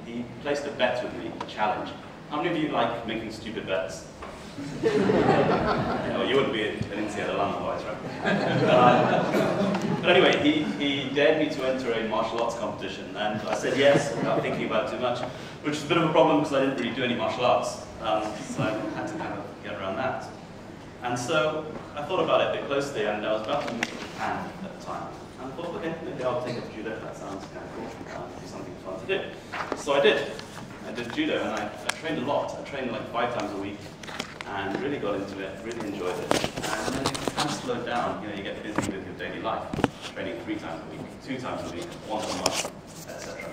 he placed a bet with me, a challenge. How many of you like making stupid bets? Well, you wouldn't be an Insead alum otherwise, right? But anyway, he dared me to enter a martial arts competition, and I said yes without thinking about it too much, which is a bit of a problem because I didn't really do any martial arts, so I had to kind of get around that. And so I thought about it a bit closely, and I was about to move to Japan at the time. And I thought, okay, maybe I'll take up judo. That sounds kind of cool. It'd be something fun to do. So I did. I did judo, and I trained a lot. I trained like 5 times a week, and really got into it, really enjoyed it. And then it kind of slowed down. You know, you get busy with your daily life, training 3 times a week, 2 times a week, once a month, etc.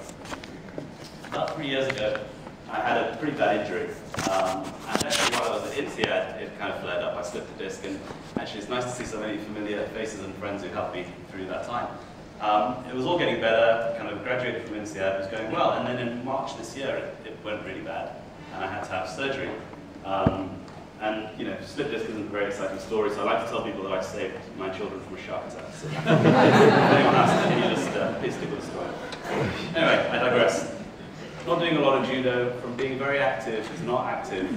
About 3 years ago, I had a pretty bad injury. And actually, while I was at Insead, it kind of flared up. I slipped a disc, and actually, it's nice to see so many familiar faces and friends who helped me through that time. It was all getting better, kind of graduated from Insead, it was going well, and then in March this year, it went really bad, and I had to have surgery. And, you know, slip disc isn't a very exciting story, so I like to tell people that I saved my children from a shark attack. So if anyone asks, can you just please stick with the story. Anyway, I digress. Not doing a lot of judo, from being very active to not active,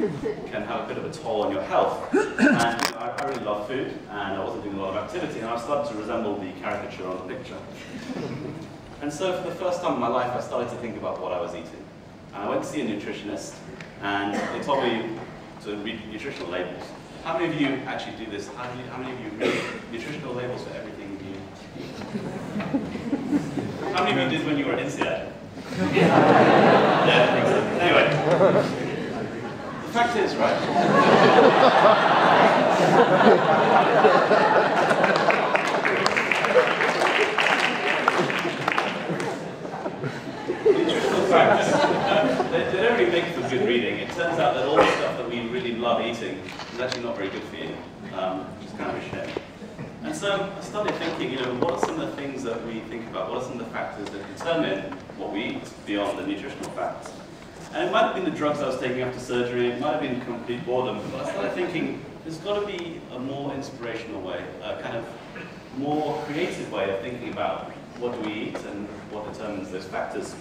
can have a bit of a toll on your health. And you know, I really love food, and I wasn't doing a lot of activity, and I started to resemble the caricature on the picture. And so for the first time in my life, I started to think about what I was eating. And I went to see a nutritionist, and they told me to read nutritional labels. How many of you actually do this? How many of you read nutritional labels for everything you eat? How many of you did when you were at Insead? Yeah, I think so. Anyway, the fact is, right? Nutritional facts, they don't really make for good reading. It turns out that all the stuff that we really love eating is actually not very good for you, which is kind of a shame. And so I started thinking, you know, what are some of the things that we think about? What are some of the factors that determine what we eat beyond the nutritional facts? And it might have been the drugs I was taking after surgery, it might have been complete boredom, but I started thinking there's got to be a more inspirational way, a kind of more creative way of thinking about what do we eat and what determines those factors.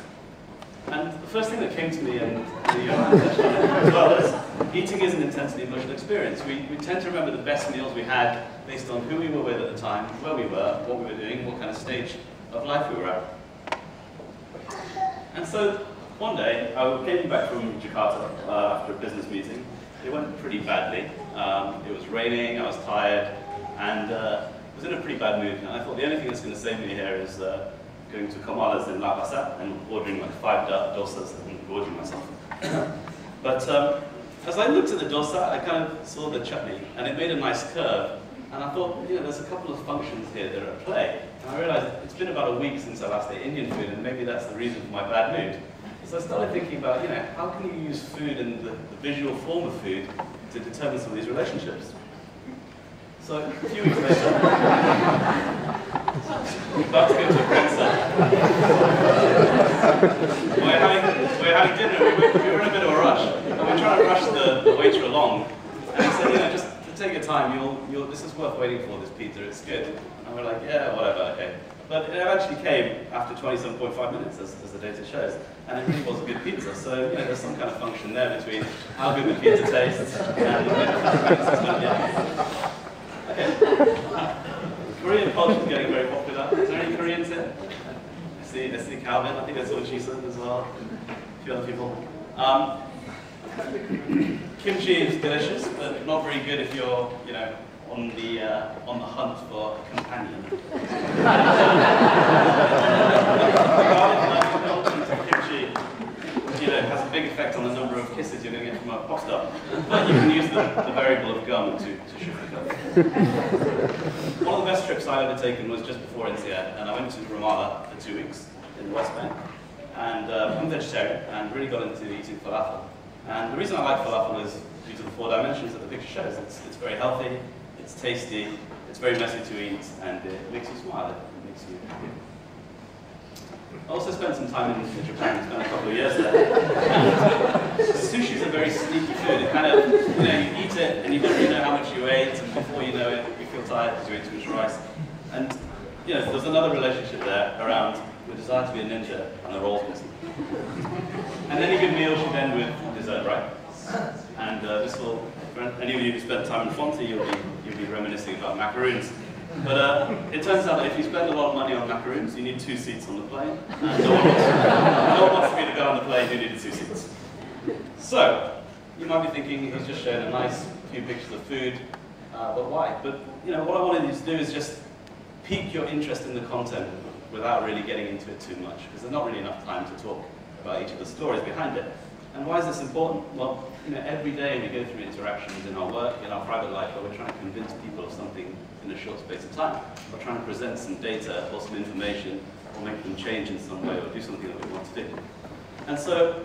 And the first thing that came to me, and touched on it as well, is eating is an intensely emotional experience. We tend to remember the best meals we had based on who we were with at the time, where we were, what we were doing, what kind of stage of life we were at. And so one day, I came back from Jakarta after a business meeting. It went pretty badly. It was raining, I was tired, and I was in a pretty bad mood. And I thought the only thing that's going to save me here is going to Kamala's in La Pasa and ordering like 5 dosas and gorging myself. But as I looked at the dosa, I kind of saw the chutney, and it made a nice curve. And I thought, you know, there's a couple of functions here that are at play. And I realized it's been about a week since I last ate Indian food, and maybe that's the reason for my bad mood. So I started thinking about, you know, how can you use food and the visual form of food to determine some of these relationships? So a few weeks later, about to go to a concert. We're having dinner, we were in a bit of a rush. And we're trying to rush the waiter along. And he said, you know, just to take your time, this is worth waiting for, this pizza, it's good. And we're like, yeah, whatever, okay. But it actually came after 27.5 minutes, as the data shows. And it really was a good pizza. So, you know, there's some kind of function there between how good the pizza tastes and okay. Korean culture is getting very popular. Is there any Koreans here? I see Calvin. I think I saw Jason as well. A few other people. Kimchi is delicious, but not very good if you're, you know, on the hunt for a companion. Kimchi, you know, has a big effect on the number of kisses you're going to get from a pop star. But you can use the variable of gum to sugarcoat it. One of the best trips I've ever taken was just before Insead, and I went to Ramallah for 2 weeks in the West Bank. And I'm vegetarian and really got into eating falafel. And the reason I like falafel is due to the 4 dimensions that the picture shows. It's very healthy, it's tasty, it's very messy to eat, and it makes you smile, it makes you happy. I also spent some time in Japan, spent a couple of years there. Sushi is a very sneaky food. It kind of, you know, you eat it and you don't really know how much you ate, and before you know it, you feel tired because you ate too much rice. And, you know, there's another relationship there around the desire to be a ninja and the roles missing. And any good meal should end with dessert, right? And this will, for any of you who spent time in Fonty, you'll be reminiscing about macaroons. But it turns out that if you spend a lot of money on macaroons, you need 2 seats on the plane. And no one wants me to go on the plane who needed 2 seats. So, you might be thinking, he's just showing a nice few pictures of food, but why? But what I wanted you to do is just pique your interest in the content without really getting into it too much, because there's not really enough time to talk about each of the stories behind it. And why is this important? Well, every day we go through interactions in our work, in our private life, where we're trying to convince people of something in a short space of time. We're trying to present some data or some information, or make them change in some way, or do something that we want to do. And so,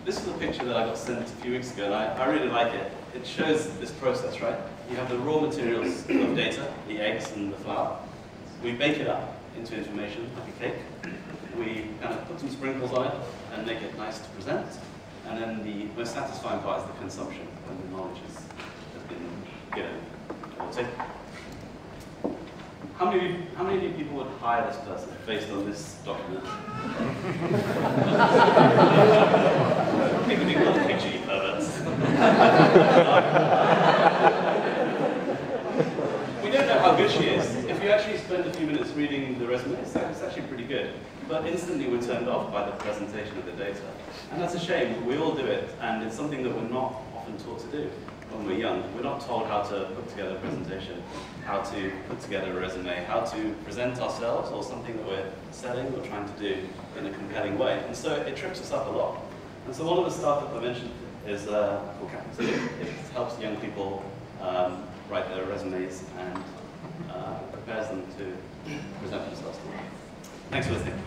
this is a picture that I got sent a few weeks ago, and I really like it. It shows this process, right? You have the raw materials of data, the eggs and the flour. We bake it up into information, like a cake. We kind of put some sprinkles on it and make it nice to present. And then the most satisfying part is the consumption, when the knowledge has been given or taken. How many of you people would hire this person based on this document? Think of people on the picture, you perverts. We don't know how good she is. If you actually spend a few minutes reading the resume, it's actually pretty good. But instantly we're turned off by the presentation of the data. And that's a shame. We all do it, and it's something that we're not often taught to do when we're young. We're not told how to put together a presentation, how to put together a resume, how to present ourselves or something that we're selling or trying to do in a compelling way. And so it trips us up a lot. And so one of the stuff that I mentioned is called Campus. It helps young people write their resumes and prepares them to present themselves. Thanks for listening.